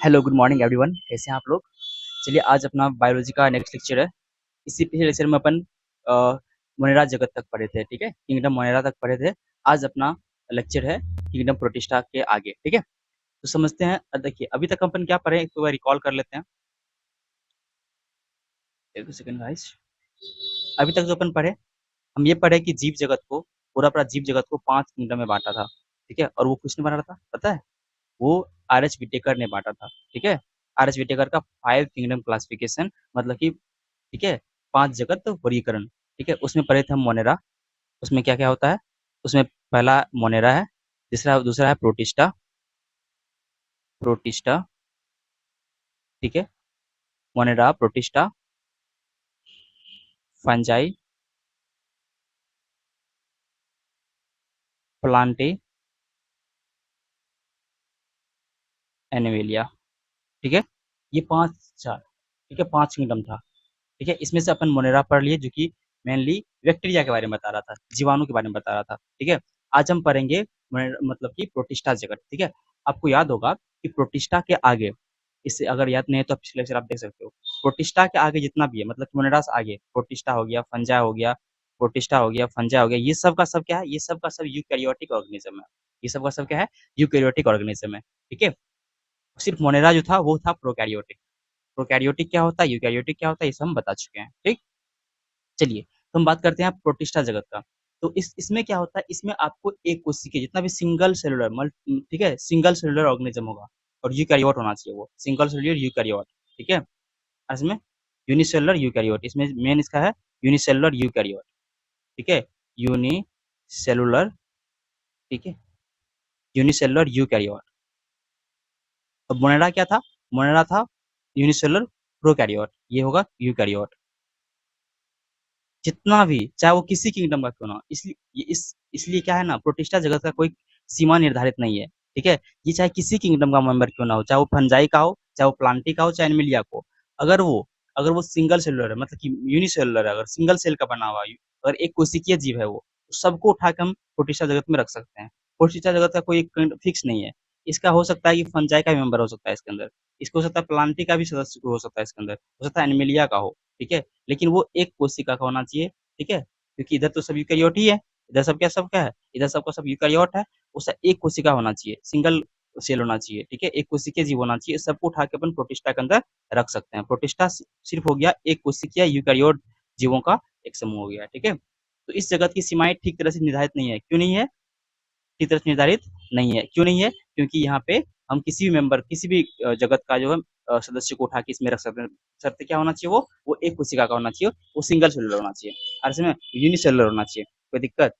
Hello, good morning everyone. कैसे हैं आप लोग? चलिए, आज अपना बायोलॉजी का नेक्स्ट लेक्चर है। इसी पिछले लेक्चर में अपन अ, मोनेरा जगत तक पढ़े थे, ठीक है? किंगडम मोनेरा तक पढ़े थे। आज अपना लेक्चर है किंगडम प्रोटिस्टा के आगे, ठीक है? तो समझते हैं। देखिए, अभी तक अपन क्या पढ़े, एक बार रिकॉल कर लेते हैं। एक सेकंड गाइस। अभी तक जो अपन पढ़े, हम ये पढ़े कि जीव जगत को, पूरा जीव जगत को 5 किंगडम में बाँटा था, ठीक है? और वो किसने बाँटा था, पता है? वो आर.एच. व्हिटेकर ने बाँटा था, ठीक है? आर.एच. व्हिटेकर का 5 किंगडम क्लासिफिकेशन, मतलब कि, ठीक है, 5 जगत वर्गीकरण, ठीक है? उसमें पढ़े थे हम मोनेरा। उसमें क्या-क्या होता है? उसमें पहला मोनेरा है, दूसरा है प्रोटिस्टा, प्रोटिस्टा, ठीक है? Monera, protista, fungi, Plantae, animalia, ठीक है? ये 5 4, ठीक है? 5 किंगडम था, ठीक है? इसमें से अपन मोनेरा पढ़ लिए, जो कि मेनली बैक्टीरिया के बारे में बता रहा था, जीवाणु के बारे में बता रहा था, ठीक है? आज हम पढ़ेंगे मतलब कि प्रोटिस्टा जगत, ठीक है? आपको याद होगा कि प्रोटिस्टा के आगे, इससे अगर याद नहीं है तो पिछले लेक्चर आप देख सकते हो। प्रोटिस्टा के आगे जितना भी है, मतलब मोनेरा से आगे प्रोटिस्टा हो गया, फंजा हो गया, प्रोटिस्टा हो गया, फंजा हो गया, ये सब का सब क्या है? ये सब का सब यूकैरियोटिक ऑर्गेनिज्म है। ये सब का सब क्या है? यूकैरियोटिक ऑर्गेनिज्म है, ठीक है? सिर्फ मोनेरा जो था वो था प्रोकैरियोटिक। प्रोकैरियोटिक क्या होता है, यूकैरियोटिक क्या होता है, ये सब हम बता चुके हैं, ठीक? चलिए, तो हम बात करते हैं प्रोटिस्टा जगत का। तो इसमें क्या होता है, इसमें आपको एक कोशिकीय जितना भी सिंगल सेलुलर ठीक है, सिंगल सेलुलर ऑर्गेनिज्म होगा, और यूकैरियोट होना चाहिए, वो सिंगल सेलुलर यूकैरियोट, ठीक है? और इसमें यूनिसेलुलर यूकैरियोट, इसमें मेन इसका है यूनिसेलुलर यूकैरियोट, ठीक है? यूनिसेलुलर, ठीक है? Unicellular eukaryote. अब मोनेरा क्या था? मोनेरा था यूनिसेलुलर प्रोकैरियोट, ये होगा यूकैरियोट। जितना भी, चाहे वो किसी किंगडम का क्यों ना हो, इसलिए क्या है ना, प्रोटिस्टा जगत का कोई सीमा निर्धारित नहीं है, ठीक है? ये चाहे किसी किंगडम का मेंबर क्यों ना हो, चाहे वो फंजाई का हो, चाहे वो प्लांटी का हो, चाहे एनिमिलिया को, अगर वो अगर वो सिंगल सेलुलर है, मतलब कि यूनिसेलुलर है, अगर सिंगल सेल का बना हुआ है, अगर एक कोशिकीय जीव है वो, तो सबको उठा के हम प्रोटिस्टा जगत में रख सकते हैं। प्रोटिस्टा जगत का कोई फिक्स नहीं है। इसका हो सकता है कि फंजाई का भी मेंबर हो सकता है इसके अंदर, इसको हो सकता है प्लांटी का भी सदस्य हो सकता है इसके अंदर, हो सकता है एनिमिलिया का हो, ठीक है? लेकिन वो एक कोशिका का होना चाहिए, ठीक है? क्योंकि इधर तो सब यूकैरियोट ही है, इधर सब क्या है? इधर सबका सब यूकैरियोट है, उससे एक कोशिका होना चाहिए, सिंगल सेल होना चाहिए, ठीक है? एक कोशिकीय जीव होना चाहिए, सबको उठा के अपन प्रोटिस्टा के अंदर रख सकते हैं। प्रोटिस्टा सिर्फ हो गया एक कोशिकीय यूकैरियोट जीवों का एक समूह हो गया, ठीक है? तो इस जगत की सीमाएँ ठीक तरह से निर्धारित नहीं है। क्यों नहीं है? की तरफ निर्धारित नहीं है। क्यों नहीं है? क्योंकि यहाँ पे हम किसी भी मेंबर, किसी भी जगत का जो है सदस्य को उठा के इसमें रख सकते हैं। शर्त क्या होना चाहिए? वो एक कोशिका का होना चाहिए, वो सिंगल सेलुलर होना चाहिए, और इसमें यूनिसेलुलर होना चाहिए। कोई दिक्कत?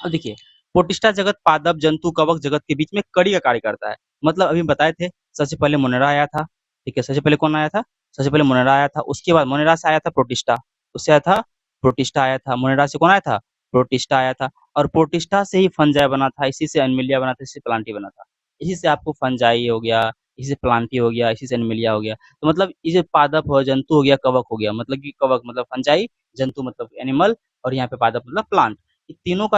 अब देखिए, प्रोटिस्टा जगत पादप, जंतु, कवक जगत के बीच में कड़ी का कार्य करता है। मतलब अभी बताए थे, सबसे पहले मोनेरा आया था, ठीक है? सबसे पहले कौन आया था? सबसे पहले मोनेरा आया था, उसके बाद मोनेरा से आया था प्रोटिस्टा, उससे आया था प्रोटिस्टा आया था, मोनेरा से कौन आया था? प्रोटिस्टा आया था, और प्रोटिस्टा से ही फंजाई बना था, इसी से एनिमिलिया बना था, इसी से प्लांटी बना था। इसी से आपको फंजाई हो गया, इसी से प्लांटी हो गया, इसी से एनिमिलिया हो गया। तो मतलब ये जो पादप हो, जंतु हो गया, कवक हो गया, मतलब कि कवक मतलब फंजाई, जंतु मतलब एनिमल, और यहाँ पे पादप मतलब प्लांट। इन तीनों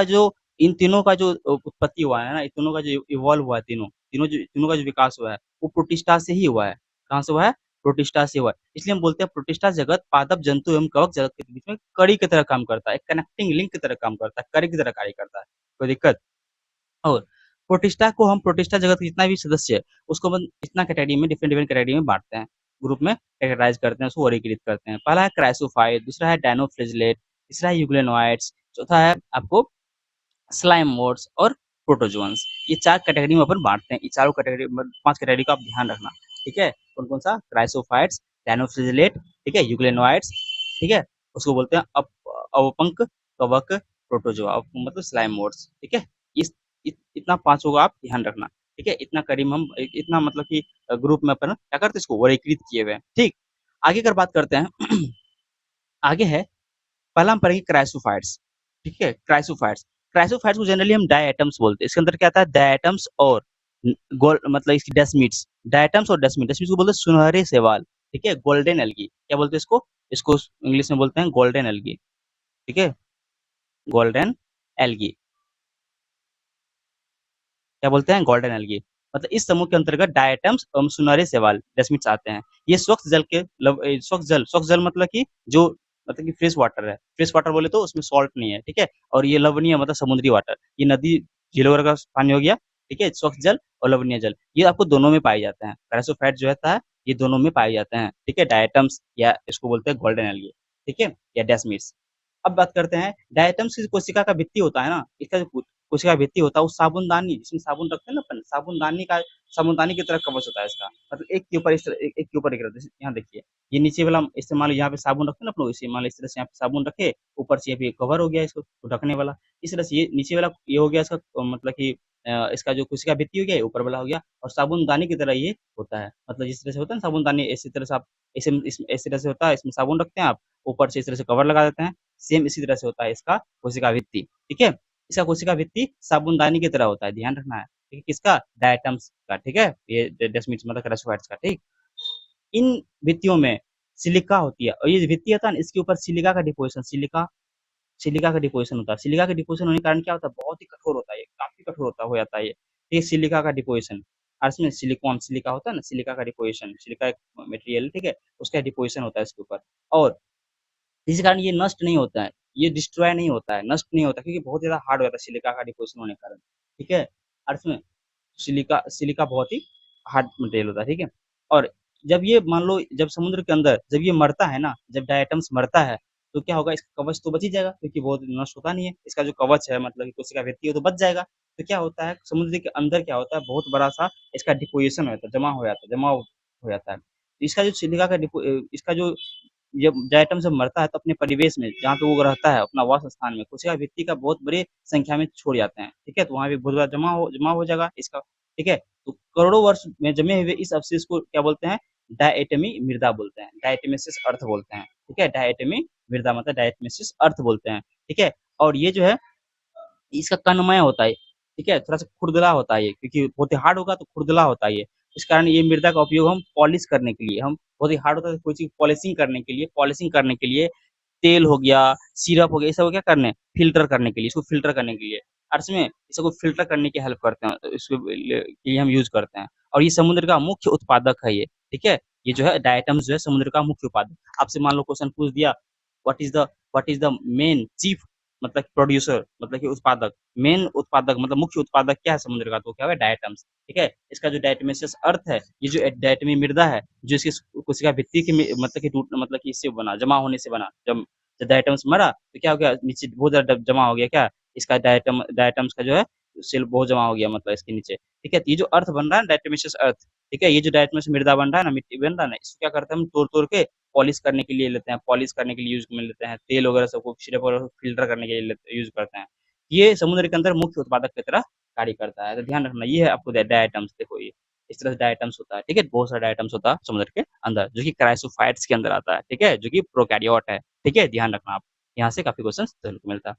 का जो उत्पत्ति हुआ है ना, इन तीनों का जो इवॉल्व हुआ है, तीनों का जो विकास हुआ है, वो प्रोटिस्टा से ही हुआ है। कहाँ से हुआ है? प्रोटिस्टा से हुआ है। इसलिए हम बोलते हैं प्रोटिस्टा जगत पादप, जंतु एवं कवक जगत के बीच में कड़ी की तरह काम करता है, एक कनेक्टिंग लिंक की तरह काम करता है, कड़ी की तरह कार्य करता है। कोई दिक्कत? और प्रोटिस्टा को हम, प्रोटिस्टा जगत के जितना भी सदस्य है, उसको हम इतना कैटेगरी में, डिफरेंट डिफरेंट कैटेगरी में बांटते हैं, ग्रुप में कैटेगराइज करते हैं, उसको वर्गीकृत करते हैं। पहला है क्राइसोफाइट, दूसरा है डायनोफ्लेजिलेट, तीसरा है यूग्लेनोइड्स, चौथा है आपको स्लाइम मोड्स और प्रोटोजोअन्स। ये 4 कैटेगरी में अपन बाँटते हैं। ये चारों कैटेगरी, 5 कैटेगरी का आप ध्यान रखना, ठीक है? कौन-कौन सा? क्राइसोफाइट्स, डायनोफ्लेजिलेट, ठीक है? यूग्लेनोइड्स, ठीक है? उसको बोलते हैं अवपंक, कवक, प्रोटोजोआ, मतलब स्लाइम मोड्स, ठीक है? इस इतना पाँचों का आप ध्यान रखना, ठीक है? इतना कड़ी में हम इतना मतलब कि ग्रुप में अपन क्या करते हैं, इसको वर्गीकृत किए हुए हैं, ठीक? आगे अगर बात करते हैं आगे है, पहला हम पढ़ेंगे क्राइसोफाइट्स, ठीक है? क्राइसोफाइट्स, क्राइसोफाइट्स को जनरली हम डायटम्स बोलते हैं। इसके अंदर क्या आता है? डायटम्स और गोल्ड, मतलब इसकी डेस्मिड्स, डायटम्स और डेस्मिड्स को बोलते हैं सुनहरे शैवाल, ठीक है? गोल्डन एल्गी, क्या बोलते हैं इसको? इसको इंग्लिश में बोलते हैं गोल्डन एल्गी, ठीक है? गोल्डन एल्गी, क्या बोलते हैं? Golden algae. मतलब इस समूह के अंतर्गत डायटम्स एवं सुनहरे शैवाल डेस्मिड्स आते हैं। ये स्वच्छ जल मतलब कि जो मतलब कि फ्रेश वाटर है। फ्रेश वाटर बोले तो उसमें सॉल्ट नहीं है, ठीक है? और ये लवणीय मतलब समुद्री वाटर। ये नदी, झीलों वगैरह का पानी हो गया, ठीक है? स्वच्छ जल और लवणीय जल, ये आपको दोनों में पाए जाते हैं। कैल्शियम जो रहता है, ये दोनों में पाए जाते हैं, ठीक है? डायटम्स या इसको बोलते हैं गोल्डन एल्गी, ठीक है? या डेस्मिड्स। अब बात करते हैं डायटम्स की कोशिका का भित्ति होता है ना, इसका जो कोशिका भित्ति होता है वो साबुनदानी, जिसमें साबुन रखते हैं ना अपन, साबुनदानी की तरह कवच होता है इसका। मतलब एक के ऊपर इस तरह एक के ऊपर एक रहता है। जैसे यहाँ देखिए, ये नीचे वाला इस्तेमाल यहाँ पे साबुन रखते हैं ना अपन लोग, इसे मान लो इस तरह से यहाँ पे साबुन रखे, ऊपर से ये भी कवर हो गया इसको तो ढकने वाला। इस तरह से ये नीचे वाला ये हो गया इसका मतलब कि इसका जो कोशिका भित्ति हो गया, ये ऊपर वाला हो गया और साबुनदानी की तरह ये होता है। मतलब जिस तरह से होता है ना साबुनदानी, इसी तरह से आप इसी तरह से होता है, इसमें साबुन रखते हैं आप, ऊपर से इस तरह से कवर लगा देते हैं। सेम इसी तरह से होता है इसका कोशिका भित्ति, ठीक है? इसका कोशिका भित्ति साबुनदानी की तरह होता है, ध्यान रखना है। ठीक है? किसका? डायटम्स का, ठीक है? ये डेस्मिड्स मतलब कैल्शियम का, ठीक? इन भित्तियों में सिलिका होती है और ये जो भित्ति होता है ना, इसके ऊपर सिलिका का डिपोजिशन होता है। सिलिका का डिपोजिशन होने के कारण क्या होता है, बहुत ही कठोर होता है ये, काफ़ी कठोर होता हो जाता है ये सिलिका का डिपोजिशन। और इसमें सिलिका होता है ना, सिलिका का डिपोजिशन, सिलिका एक मटेरियल, ठीक है? उसका डिपोजिशन होता है इसके ऊपर और इसी कारण ये नष्ट नहीं होता है, ये डिस्ट्रॉय नहीं होता है, नष्ट नहीं होता क्योंकि बहुत ज़्यादा हार्ड हो जाता है सिलिका का डिपोजिशन होने के कारण, ठीक है? और इसमें सिलिका सिलिका बहुत ही हार्ड मटेरियल होता है, ठीक है? और जब ये मान लो जब समुद्र के अंदर जब ये मरता है ना, जब डायटम्स मरता है, तो क्या होगा, इसका कवच तो बच ही जाएगा क्योंकि वो नष्ट होता नहीं है। इसका जो कवच है मतलब कि कोशिका भित्ति है, तो बच जाएगा। तो क्या होता है समुद्र के अंदर क्या होता है, बहुत बड़ा-सा इसका डिपोज़िशन हो जाता है, जमा हो जाता है। तो इसका जो सिलिका का इसका जो जब डायटम जब मरता है तो अपने परिवेश में जहाँ पे वो रहता है अपना वास स्थान में कोशिका भित्ति का बहुत बड़ी संख्या में छोड़ जाते हैं, ठीक है? तो वहाँ पे बहुत ज़्यादा जमा हो जाएगा इसका, ठीक है? तो करोड़ों वर्ष में जमे हुए इस अवशेष को क्या बोलते हैं? डायएटमी मृदा बोलते हैं, डायटमेसिस अर्थ बोलते हैं, ठीक है? डायएटमी मृदा मतलब डायटमेसिस अर्थ बोलते हैं, ठीक है? और ये जो है इसका कणमय होता है, ठीक है? थोड़ा-सा खुरदरा होता है ये क्योंकि बहुत ही हार्ड होगा तो खुरदरा होता है ये। इस कारण ये मृदा का उपयोग हम पॉलिश करने के लिए हम बहुत ही हार्ड होता है तो कोई चीज़ पॉलिशिंग करने के लिए तेल हो गया, सिरप हो गया, ये सब क्या करने फ़िल्टर करने के लिए, इसको फ़िल्टर करने के लिए। और इसमें इसको फ़िल्टर करने की हेल्प करते हैं, इसको के लिए हम यूज़ करते हैं। और ये समुद्र का मुख्य उत्पादक है ये, ठीक है? ये जो है डायटम्स जो है समुद्र का मुख्य उत्पादक। आपसे मान लो क्वेश्चन पूछ दिया what is the what is the main chief मतलब प्रोड्यूसर मतलब कि उत्पादक, मेन उत्पादक मतलब मुख्य उत्पादक क्या है समुद्र का? तो क्या है डायटम्स, ठीक है? इसका जो डायटमेशियस अर्थ है, ये जो डायटमी मृदा है, जो इसकी कोशिका भित्ति की मतलब कि टूट मतलब कि इससे बना, जमा होने से बना। जब डायटम्स मरा तो क्या हो गया नीचे बहुत ज़्यादा जमा हो गया क्या? इसका डायटम्स का जो है सेल बहुत जमा हो गया मतलब इसके नीचे, ठीक है? तो ये जो अर्थ बन रहा है डायटमेशियस अर्थ, ठीक है? ये जो डायटमेशियस मृदा बन रहा है ना, मिट्टी बन रहा है ना, इसको क्या करते हैं हम तोड़-तोड़ के पॉलिश करने के लिए लेते हैं, पॉलिश करने के लिए यूज़ में लेते हैं, तेल वगैरह सबको सिरप वगैरह फ़िल्टर करने के लिए यूज़ करते हैं। ये समुद्र के अंदर मुख्य उत्पादक की तरह कार्य करता है, तो ध्यान रखना ये है आपको डायटम्स देखो ये, इस तरह से डायटम्स होता है, ठीक है? बहुत सारा डायटम्स होता है समुद्र के अंदर, जो कि क्रायोसोफाइट्स के अंदर आता है, ठीक है? जो कि प्रोकैरियोट है, ठीक है? ध्यान रखना आप, यहाँ से काफ़ी क्वेश्चन्स देखने को मिलता है।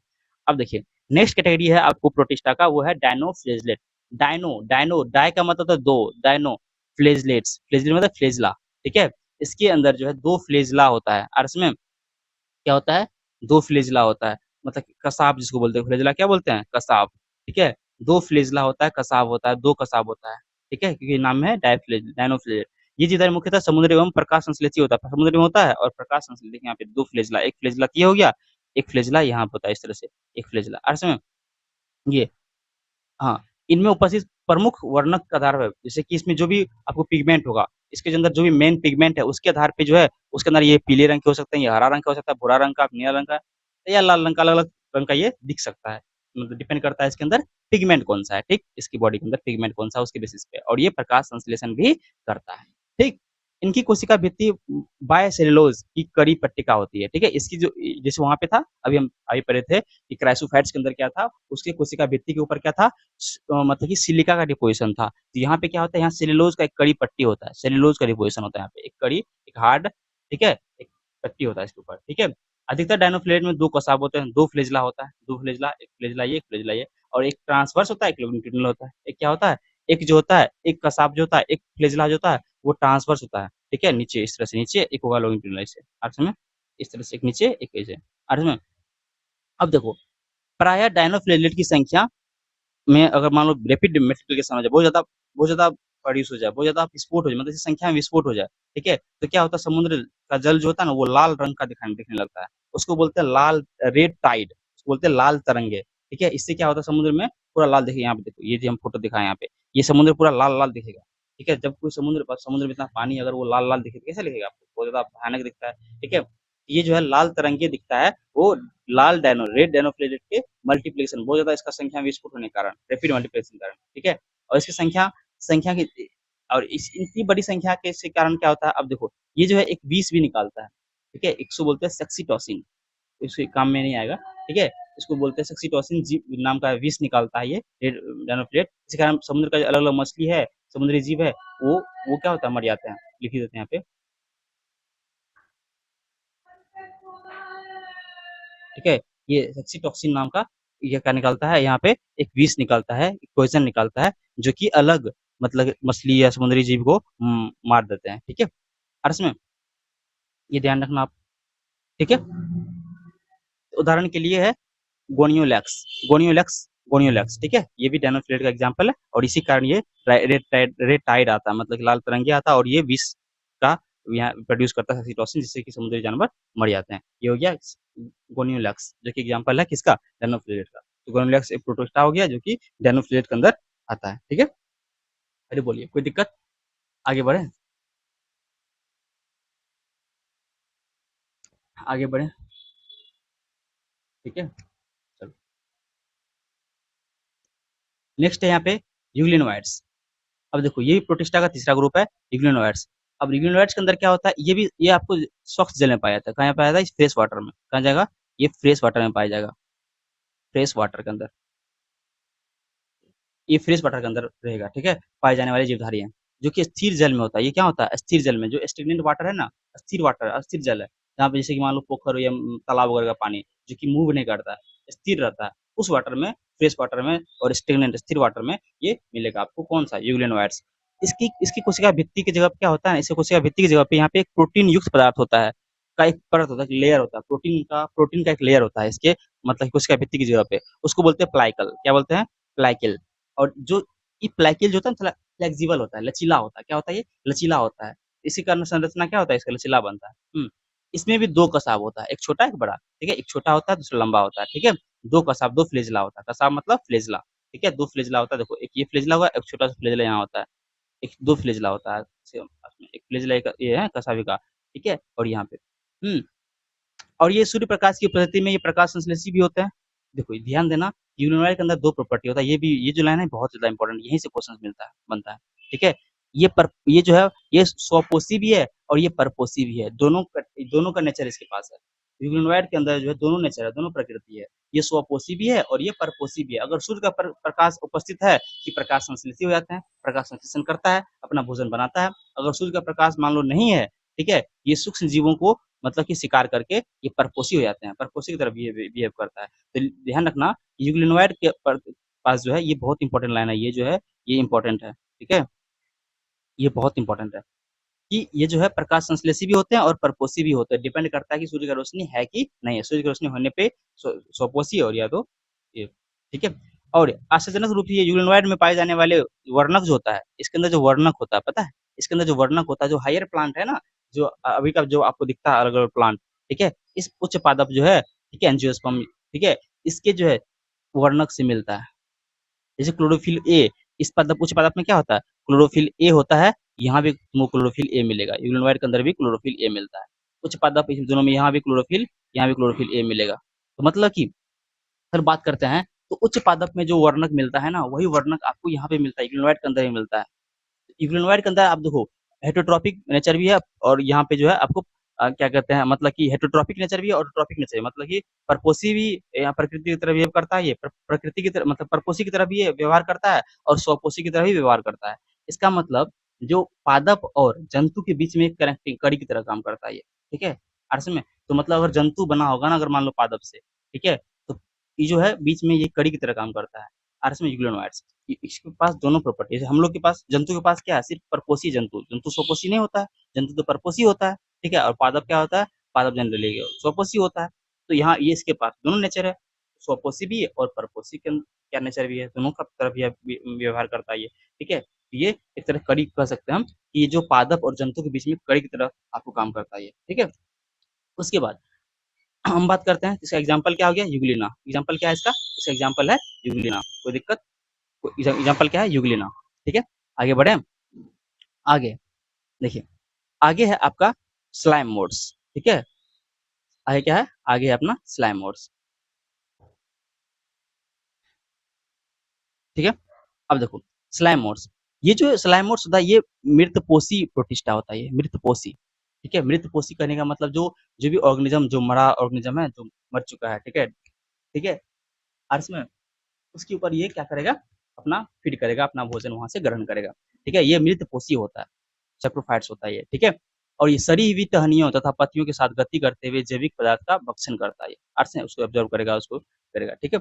अब देखिए, नेक्स्ट कैटेगरी है आपको प्रोटिस्टा का, वो है डायनोफ्लेजेलेट। डायनो डाई का मतलब होता है 2, डायनो फ्लेजेलेट मतलब फ्लेजला, ठीक है? इसके अंदर जो है 2 फ्लेजला होता है और इसमें क्या होता है 2 फ्लेजला होता है मतलब कि कसाब जिसको बोलते हैं, फ्लेजला क्या बोलते हैं? कसाब, ठीक है? 2 फ्लेजला होता है, कसाब होता है, 2 कसाब होता है, ठीक है? क्योंकि नाम है डायनोफ्लेजेलेट। ये जिधर मुख्यतः समुद्र एवं प्रकाश संश्लेषी होता है, समुद्र में होता है और प्रकाश संश्लेषी देखिए यहाँ पे 2 फ्लेजला, एक फ्लेजला तो ये हो गया, एक फ्लेजला यहाँ पे होता है इस तरह से, एक फ्लेजला और इसमें ये हाँ, इनमें उपस्थित प्रमुख वर्णक का आधार है, जैसे कि इसमें जो भी आपको पिगमेंट होगा, इसके अंदर जो भी मेन पिगमेंट है, उसके आधार पे जो है, उसके अंदर ये पीले रंग के हो सकते हैं, ये हरा रंग का हो सकता है, भूरा रंग का, नीला रंग का या लाल रंग का, अलग-अलग रंग का ये दिख सकता है। मतलब डिपेंड करता है इसके अंदर पिगमेंट कौन-सा है, ठीक? इसकी बॉडी के अंदर पिगमेंट कौन-सा है, उसके बेसिस पे और ये प्रकाश संश्लेषण भी करता है, ठीक? इनकी कोशिका भित्ति बायसेलुलोज की कड़ी पट्टिका होती है, ठीक है? इसकी जो जैसे वहाँ पे था, अभी हम अभी पढ़े थे कि क्राइसोफाइट्स के अंदर क्या था, उसकी कोशिका भित्ति के ऊपर क्या था मतलब कि सिलिका का डिपोजिशन था। तो यहाँ पे क्या होता है, यहाँ सेलुलोज का एक कड़ी पट्टी होता है, सेलुलोज का डिपोजिशन होता है यहाँ पे, एक कड़ी, एक हार्ड, ठीक है? एक पट्टी होता है इसके ऊपर, ठीक है? अधिकतर डायनोफ्लेजेलेट में 2 कसाब होते हैं, 2 फ्लैजेला होता है, 2 फ्लैजेला, एक फ्लैजेला ये और एक ट्रांसवर्स होता है, एक लॉन्गिट्यूडिनल होता है। एक क्या होता है, एक जो होता है, एक कसाब जो होता है, एक फ्लैजेला जो होता है, वो ट्रांसवर्स होता है, ठीक है? नीचे इस तरह से नीचे, एक होगा लॉन्गिट्यूडिनल ऐसे, और इसमें इस तरह से एक नीचे, एक ऐसे और इसमें अब देखो, प्रायः डायनोफ्लेजेलेट की संख्या में अगर मान लो रैपिड मल्टीप्लिकेशन हो जाए, बहुत ज़्यादा बहुत ज़्यादा प्रोड्यूस हो जाए, बहुत ज़्यादा विस्फोट हो जाए, मतलब इसकी संख्या में विस्फोट हो जाए, ठीक है? तो क्या होता है, समुद्र का जल जो होता है ना, वो लाल रंग का दिखने लगता है। उसको बोलते हैं लाल रेड टाइड, उसको बोलते हैं लाल तरंगे, ठीक है? इससे क्या होता है, समुद्र में पूरा लाल, देखिए यहाँ पे देखो, ये जो हम फ़ोटो दिखाए यहाँ पे, ये समुद्र पूरा लाल-लाल दिखेगा, ठीक है? जब कोई समुद्र में इतना पानी अगर वो लाल-लाल दिखे, तो कैसा लगेगा आपको? बहुत ज़्यादा भयानक दिखता है, ठीक है? ये जो है लाल तरंगे दिखता है, वो लाल रेड डायनोफ्लेजेट के मल्टीप्लिकेशन, बहुत ज़्यादा इसका संख्या में विस्फोट होने के कारण, रैपिड मल्टीप्लिकेशन के कारण, ठीक है? और इसकी संख्या संख्या की और इस इतनी बड़ी संख्या के से कारण क्या होता है, अब देखो, ये जो है एक विष भी निकालता है, ठीक है? इसको बोलते हैं सेक्सीटोसिन, इसके काम में नहीं आएगा, ठीक है? इसको बोलते हैं सेक्सीटोसिन जीव नाम का विष निकालता है ये रेड डायनोफ्लेट, इसी कारण समुद्र का जो अलग-अलग मछली है, समुद्री जीव है, वो क्या होता है, मर जाते हैं। लिख ही देते हैं यहाँ पे, ठीक है? ये सेक्सीटोक्सिन नाम का ये क्या निकालता है, यहाँ पे एक विष निकालता है, पॉइज़न निकालता है, जो कि अलग मतलब मछली या समुद्री जीव को मार देते हैं, ठीक है? और इसमें ये ध्यान रखना आप, ठीक है? उदाहरण के लिए है गोनियोलैक्स, गोनियोलैक्स गोनियोलैक्स, ठीक है? ये भी डायनोफिलेट का एग्जांपल है और इसी कारण ये रेड टाइड आता है, मतलब कि लाल तरंगे आता है और ये विष का यहाँ प्रोड्यूस करता है ऑक्सीटोसिन, जिससे कि समुद्री जानवर मर जाते हैं। ये हो गया गोनियोलैक्स, जो कि एग्जांपल है किसका? डायनोफिलेट का। तो गोनियोलैक्स एक प्रोटोस्टा हो गया जो कि डायनोफिलेट के अंदर आता है, ठीक है? अरे बोलिए, कोई दिक्कत? आगे बढ़े? आगे बढ़े, ठीक है? चलो, नेक्स्ट है यहाँ पे यूग्लिनोइड्स। अब देखो, ये भी प्रोटिस्टा का तीसरा ग्रुप है, यूग्लिनोइड्स। अब यूग्लिनोइड्स के अंदर क्या होता है, ये आपको स्वच्छ जल में पाया जाता है। कहाँ पाया जाता है? फ्रेश वाटर में। कहाँ जाएगा? ये फ्रेश वाटर में पाया जाएगा, फ्रेश वाटर के अंदर। ये फ्रेश वाटर के अंदर रहेगा, ठीक है? पाए जाने वाले जीवधारी हैं, जो कि स्थिर जल में होता है। ये क्या होता है? स्थिर जल में, जो स्टेगनेंट वाटर है ना, स्थिर वाटर, अस्थिर जल है, जहाँ पे जैसे कि मान लो पोखर या तालाब वगैरह का पानी, जो कि मूव नहीं करता है, स्थिर रहता है, उस वाटर में, फ्रेश वाटर में और स्टेगनेंट स्थिर वाटर में ये मिलेगा आपको। कौन सा? यूग्लिनोइड्स। इसकी इसकी कोशिका भित्ति की जगह पे क्या होता है? इसकी कोशिका भित्ति की जगह पे यहाँ पे एक प्रोटीन युक्त पदार्थ होता है, का एक परत होता है, एक लेयर होता है, प्रोटीन का एक लेयर होता है इसके, मतलब कोशिका भित्ति की जगह पे। उसको बोलते हैं प्लाइकल। क्या बोलते हैं? प्लाइकल। और जो ये प्लाइकल जो होता है ना, थोड़ा फ्लेक्सिबल होता है, लचीला होता है। क्या होता है ये? लचीला होता है। इसी कारण संरचना क्या होता है इसका? लचीला बनता है। इसमें भी 2 कसाब होता है, एक छोटा एक बड़ा, ठीक है? एक छोटा होता है, दूसरा लंबा होता है, ठीक है? 2 कसाब, 2 फ्लैजेला होता है। कसाब मतलब फ्लैजेला, ठीक है? 2 फ्लैजेला होता है, देखो एक ये फ्लैजेला हुआ, एक छोटा सा फ्लैजेला यहाँ होता है। एक 2 फ्लैजेला होता है, एक फ्लैजेला एक ये है कसाबी का, ठीक है? और यहाँ पे हुँ। और ये सूर्य प्रकाश की उपस्थिति में ये प्रकाश संश्लेषी भी होते हैं। देखो ध्यान देना, यूरेनाइड के अंदर 2 प्रॉपर्टी होता है। ये जो लाइन है बहुत ज़्यादा इंपॉर्टेंट, यहीं से क्वेश्चन मिलता है बनता है, ठीक है? ये जो है, ये स्वपोषी भी है और ये परपोषी भी है। दोनों का नेचर इसके पास है। यूरेनाइड के अंदर जो है दोनों नेचर है, दोनों प्रकृति है। ये स्वपोषी भी है और ये परपोषी भी है। अगर सूर्य का प्रकाश उपस्थित है कि प्रकाश संश्लेषी हो जाते हैं, प्रकाश संश्लेषण करता है, अपना भोजन बनाता है। अगर सूर्य का प्रकाश मान लो नहीं है, ठीक है? ये सूक्ष्म जीवों को मतलब कि शिकार करके ये परपोषी हो जाते हैं, परपोषी की तरह बिहेव करता है। तो ध्यान रखना, यूग्लिनोइड के पास जो है ये बहुत इंपॉर्टेंट लाइन है, ये जो है ये इंपॉर्टेंट है, ठीक है? ये बहुत इंपॉर्टेंट है कि ये जो है प्रकाश संश्लेषी भी होते हैं और परपोषी भी होते हैं। डिपेंड करता है कि सूर्य की रोशनी है कि नहीं है। सूर्य की रोशनी होने पे स्वपोषी और या तो ये, ठीक है? और आश्चर्यजनक रूप से ये यूग्लिनोइड में पाए जाने वाले वर्णक जो होता है, इसके अंदर जो वर्णक होता है पता है? इसके अंदर जो वर्णक होता है, जो हायर प्लांट है ना, जो अभी का जो आपको दिखता है अलग-अलग प्लांट, ठीक है? इस उच्च पादप जो है, ठीक है? एंजियोस्पर्म, ठीक है? इसके जो है वर्णक से मिलता है। जैसे क्लोरोफिल ए, इस पादप उच्च पादप में क्या होता है? क्लोरोफिल ए होता है, यहाँ भी तुमको क्लोरोफिल ए मिलेगा। यूग्लिनोइड के अंदर भी क्लोरोफिल ए मिलता है। उच्च पादप इन दोनों में, यहाँ भी क्लोरोफिल, यहाँ भी क्लोरोफिल ए मिलेगा। तो मतलब कि अगर बात करते हैं, तो उच्च पादप में जो वर्णक मिलता है ना, वही वर्णक आपको यहाँ पे मिलता है, यूग्लिनोइड के अंदर ही मिलता है। यूग्लिनोइड के अंदर आप देखो, हेटरोट्रॉपिक नेचर भी है और यहाँ पे जो है आपको क्या कहते हैं, मतलब कि हेटरोट्रॉपिक नेचर भी है और ऑटोट्रॉपिक नेचर है, मतलब कि परपोषी भी यहाँ प्रकृति की तरह बिहेव करता है, ये प्रकृति की तरह मतलब परपोषी की तरह भी ये व्यवहार करता है और स्वपोषी की तरह भी व्यवहार करता है। इसका मतलब जो पादप और जंतु के बीच में एक कनेक्टिंग कड़ी की तरह काम करता है ये, ठीक है? अर्थ में, तो मतलब अगर जंतु बना होगा ना, अगर मान लो पादप से, ठीक है? तो ये जो है बीच में ये कड़ी की तरह काम करता है। अर्थ में यूग्लिनोइड्स, इसके पास दोनों प्रॉपर्टी है। हम लोग के पास, जंतु के पास क्या है? सिर्फ परपोषी जंतु, जंतु स्वपोषी नहीं होता है, जंतु तो परपोषी होता है, ठीक है? और पादप क्या होता है? पादप जनरली स्वपोषी होता है। तो यहाँ ये इसके पास दोनों नेचर है, स्वपोषी भी है और परपोषी के क्या नेचर भी है, दोनों का तरफ व्यवहार करता है ये, ठीक है? ये एक तरह कड़ी कह सकते हैं हम कि ये जो पादप और जंतु के बीच में कड़ी की तरह आपको काम करता है ये, ठीक है? उसके बाद हम बात करते हैं इसका एग्जाम्पल क्या हो गया यूग्लिना। एग्जाम्पल क्या है इसका एग्जाम्पल है यूग्लिना। कोई दिक्कत? एग्जाम्पल क्या है यूग्लिना, ठीक है? आगे बढ़े। आगे देखिए, आगे है आपका स्लाइम मोड्स, ठीक है? आगे क्या है? आगे है अपना स्लाइम मोड्स, ठीक है? अब देखो स्लाइम मोड्स, ये जो स्लाइम मोड्स होता है ये मृतपोषी प्रोटिस्टा होता है, ये मृतपोषी, ठीक है? मृतपोषी कहने का मतलब जो जो भी ऑर्गेनिज्म जो मरा ऑर्गेनिज्म है, जो मर चुका है, ठीक है? ठीक है? और इसमें उसके ऊपर ये क्या करेगा? अपना फीड करेगा, अपना भोजन वहाँ से ग्रहण करेगा, ठीक है? ये मृतपोषी होता है, सैप्रोफाइट्स होता है ये, ठीक है? और ये सड़ी हुई टहनियों तथा पत्तियों के साथ गति करते हुए जैविक पदार्थ का भक्षण करता है ये, अर्थ है उसको ऑब्जर्व करेगा, उसको करेगा, ठीक है?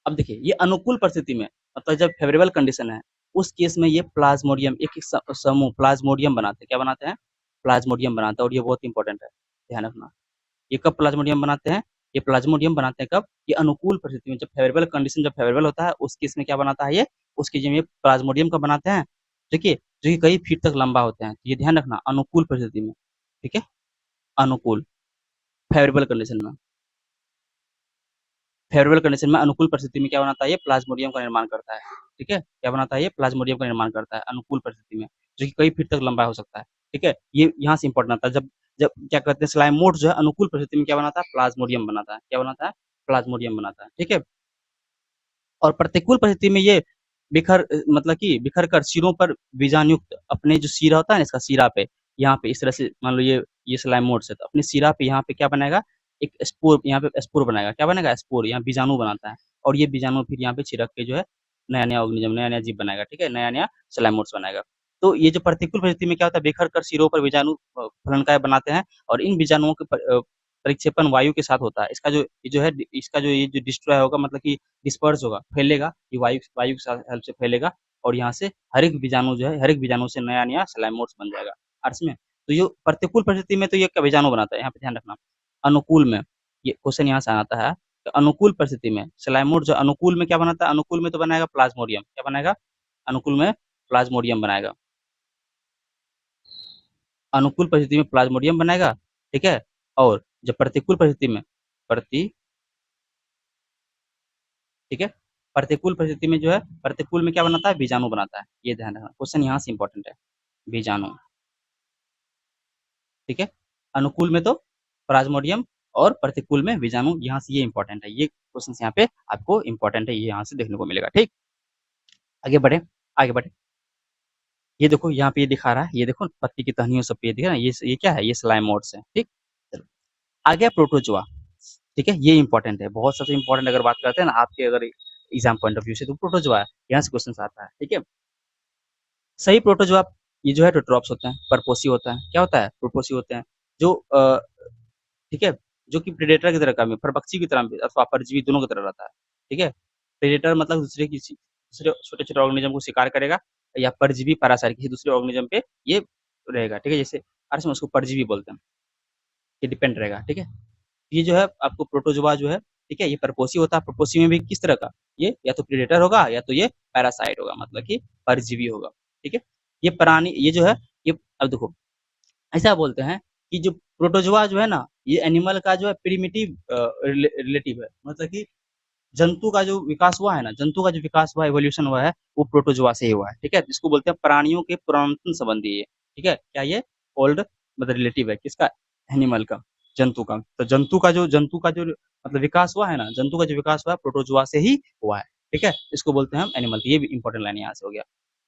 अब देखिए ये अनुकूल परिस्थिति में मतलब जब फेवरेबल कंडीशन है उस केस में ये प्लाज्मोडियम एक समूह प्लाज्मोडियम बनाते हैं, क्या बनाते हैं? प्लाज्मोडियम बनाते हैं और ये बहुत इंपॉर्टेंट है, ध्यान रखना। ये कब प्लाज्मोडियम बनाते हैं? ये प्लाज्मोडियम बनाते हैं कब? ये अनुकूल परिस्थिति में, जब फेवरेबल कंडीशन जब फेवरेबल होता है उस केस में क्या बनाता है ये? उस केस में ये प्लाज्मोडियम कब बनाते हैं? देखिए जो कि कई फीट तक लंबा होते हैं, ये ध्यान रखना अनुकूल परिस्थिति में, ठीक है? अनुकूल फेवरेबल कंडीशन में, फेवरेबल कंडीशन में अनुकूल परिस्थिति में क्या बनाता है ये? प्लाज्मोडियम का निर्माण करता है, ठीक है? क्या बनाता है ये? प्लाज्मोडियम का निर्माण करता है अनुकूल परिस्थिति में, जो कि कई फीट तक लंबा हो सकता है, ठीक है? ये यहाँ से इंपॉर्टेंट आता है, जब जब क्या कहते हैं स्लाइम मोड जो है अनुकूल परिस्थिति में क्या बनाता है? प्लाज्मोडियम बनाता है, क्या बनाता है? प्लाज्मोडियम बनाता है, ठीक है? और प्रतिकूल परिस्थिति में ये मतलब कि बिखर कर सिरों पर बीजाणुयुक्त अपने जो सिरा होता है ना इसका सिरा पे, यहाँ पे इस तरह से मान लो ये स्लाइम मोड से तो अपने सिरा पे यहाँ पे क्या बनाएगा? एक स्पोर, यहाँ पे स्पोर बनाएगा, क्या बनेगा? स्पोर, यहाँ बीजाणु बनाता है और ये बीजाणु फिर यहाँ पे छिड़क के जो है नया-नया ऑर्गेनिज्म, नया-नया जीव बनाएगा, ठीक है? नया-नया स्लाइम मोड्स बनाएगा। तो ये जो प्रतिकूल परिस्थिति में क्या होता है? बिखर कर सिरों पर बीजाणु फलनकाय बनाते हैं और इन बीजाणुओं के परिक्षेपण वायु के साथ होता है। इसका जो ये जो है इसका जो ये जो डिस्ट्रॉय होगा मतलब कि डिस्पर्स होगा, फैलेगा, ये वायु वायु के साथ हेल्प से फैलेगा और यहाँ से हर एक बीजाणु जो है, हर एक बीजाणु से नया-नया स्लाइम मोड्स बन जाएगा। अर्थ में तो ये प्रतिकूल परिस्थिति में तो ये क्या बीजाणु बनाता है, यहाँ पे ध्यान रखना। अनुकूल में ये क्वेश्चन यहाँ से आता है, तो अनुकूल परिस्थिति में स्लाइम मोड जो अनुकूल में क्या बनाता है? अनुकूल में तो बनाएगा प्लाज्मोडियम, क्या बनाएगा? अनुकूल में प्लाज्मोडियम बनाएगा। अनुकूल परिस्थिति में प्लाज्मोडियम बनाएगा, ठीक है? और जब प्रतिकूल परिस्थिति में प्रति ठीक है? प्रतिकूल परिस्थिति में जो है, प्रतिकूल में क्या बनाता है? बीजाणु बनाता है। ये ध्यान रखना, क्वेश्चन यहाँ से इंपॉर्टेंट है, बीजाणु, ठीक है? अनुकूल में तो प्लाज्मोडियम और प्रतिकूल में बीजाणु, यहाँ से ये इंपॉर्टेंट है। ये क्वेश्चन यहाँ पे आपको इंपॉर्टेंट है, ये यहाँ से देखने को मिलेगा, ठीक? आगे बढ़े, आगे बढ़े। ये देखो यहाँ पे ये दिखा रहा है, ये देखो पत्ती की टहनियों सब पे ये दिख रहा है, ये क्या है? ये स्लाइम मोड्स है, ठीक? चलो, आ गया प्रोटोजोआ, ठीक है? ये इंपॉर्टेंट है, बहुत सबसे इंपॉर्टेंट अगर बात करते हैं ना आपके अगर एग्जाम पॉइंट ऑफ व्यू से तो प्रोटोजोआ है, यहाँ से क्वेश्चन आता है, ठीक है? सही प्रोटोजोआ ये जो है ट्रोट्रॉप्स होते हैं, परपोसी होता है, क्या होता है? प्रोपोसी होते हैं, जो ठीक है? जो कि प्रेडेटर की तरह काम है, परभक्षी की तरह अथवा परजीवी दोनों की तरह रहता है, ठीक है? प्रेडेटर मतलब दूसरे छोटे-छोटे ऑर्गेनिज्म को शिकार करेगा या परजीवी पैरासाइट किसी दूसरे ऑर्गेनिज्म पे ये रहेगा, ठीक है? जैसे अर्थ में उसको परजीवी बोलते हैं, ये डिपेंड रहेगा, ठीक है? ये जो है आपको प्रोटोजोआ जो है, ठीक है? ये परपोसी होता है, परपोसी में भी किस तरह का? ये या तो प्रेडेटर होगा या तो ये पैरासाइट होगा, मतलब कि परजीवी होगा, ठीक है? ये प्राणी ये जो है ये अब देखो ऐसा बोलते हैं कि जो प्रोटोजोआ जो है ना, ये एनिमल का जो है प्रिमिटिव रिलेटिव है, मतलब कि जंतु का जो विकास हुआ है ना, जंतु का जो विकास हुआ है, इवोल्यूशन हुआ है, वो प्रोटोजोआ से ही हुआ है, ठीक है? जिसको बोलते हैं प्राणियों के पुरातन संबंधी ये, ठीक है? क्या ये ओल्ड मतलब रिलेटिव है किसका? एनिमल का, जंतु का। तो जंतु का जो मतलब विकास हुआ है ना, जंतु का जो विकास हुआ है प्रोटोजोआ से ही हुआ है, ठीक है? इसको बोलते हैं हम एनिमल, ये भी इंपॉर्टेंट लाइन यहाँ से हो गया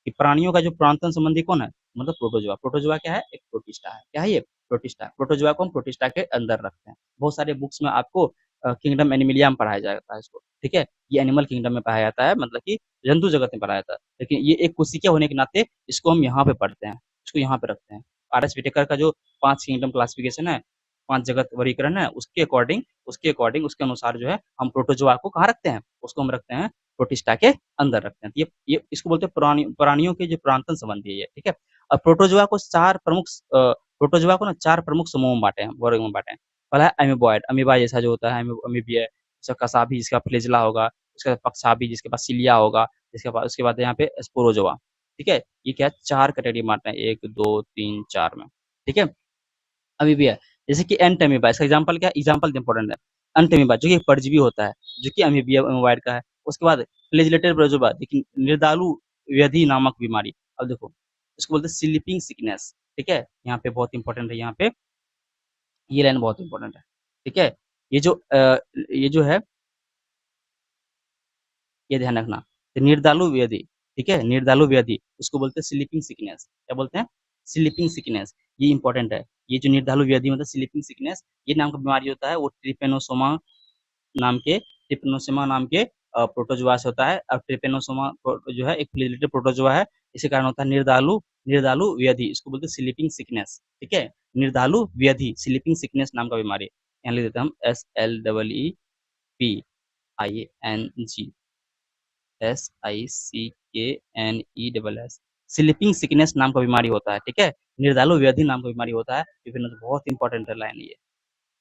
कि प्राणियों का जो पुरातन संबंधी कौन है? मतलब प्रोटोजोआ। प्रोटोजोआ क्या है? एक प्रोटिस्टा है। क्या है ये? प्रोटिस्टा है। प्रोटोजोआ को हम प्रोटिस्टा के अंदर रखते हैं। बहुत सारे बुक्स में आपको किंगडम एनिमिलिया में पढ़ाया जाता है इसको, ठीक है? ये एनिमल किंगडम में पढ़ाया जाता है, मतलब कि जंतु जगत में पढ़ाया जाता है। लेकिन ये एक कोशिका होने के नाते इसको हम यहाँ पे पढ़ते हैं, इसको यहाँ पे रखते हैं। आर.एस. व्हिटेकर का जो 5 किंगडम क्लासिफिकेशन है, 5 जगत वर्गीकरण है, उसके उसके अनुसार जो है हम प्रोटोजोआ को कहाँ रखते हैं? उसको हम रखते हैं प्रोटिस्टा के अंदर रखते हैं। ये इसको बोलते हैं प्राणियों के जो पुरातन संबंधी है ये, ठीक है? और प्रोटोजोआ को ना 4 प्रमुख समूहों में बाँटे हैं, वर्ग में बाँटे हैं। पहला है अमीबॉयड, अमीबा जैसा जो होता है अमीबिया, जैसे कसाबी जिसका फ्लैजेला होगा, उसके बाद पक्षाबी जिसके पास सिलिया होगा, उसके बाद यहाँ पे स्पोरोजोआ, ठीक है? ये क्या है 4 कैटेगरी बाँटना है 1, 2, 3, 4 में, ठीक है? अभी भी है। जैसे कि एंटमीबा इसका एग्ज़ाम्पल क्या है? एग्ज़ाम्पल इम्पोर्टेंट है। एंटमीबा जो कि एक परजीवी होता है, जो कि अमीबिया अमीबॉइड का है। उसके बाद फ्लैजिलेटेड प्रोटोज़ोआ देखिए निर्दालु व्याधि नामक बीमारी। अब देखो, इसको बोलते हैं स्लीपिंग सिकनेस, ठीक है? यहाँ पे बहुत इम्पोर्टेंट है यहाँ पे, ये लाइन बहुत इम्पोर्टेंट है, ठीक है? ये जो ये जो है ये ध्यान रखना। तो निर्दालु व्याधि, ठीक है? निर्दालु व्याधि उसको बोलते हैं स्लीपिंग सिकनेस। क्या बोलते हैं? स्लीपिंग सिकनेस, ये इम्पोर्टेंट है। ये जो निर्दालु व्याधि मतलब स्लीपिंग सिकनेस, ये नाम का बीमारी होता है, वो ट्रिपेनोसोमा नाम के प्रोटोज़ोआ से होता है और ट्रिपेनोसोमा जो है एक फ्लैजिलेटेड प्रोटोज़ोआ है। इसी कारण होता है निर्दालु निर्दालु व्याधि, इसको बोलते हैं स्लीपिंग सिकनेस, ठीक है? निर्दालु व्याधि, स्लीपिंग सिकनेस नाम का बीमारी। यहाँ लिख देते हैं हम SLEEPING SICKNESS स्लीपिंग सिकनेस नाम का बीमारी होता है, ठीक है? निर्दालु व्याधि नाम का बीमारी होता है, डिफिनेशन बहुत इंपॉर्टेंट है लाइन ये,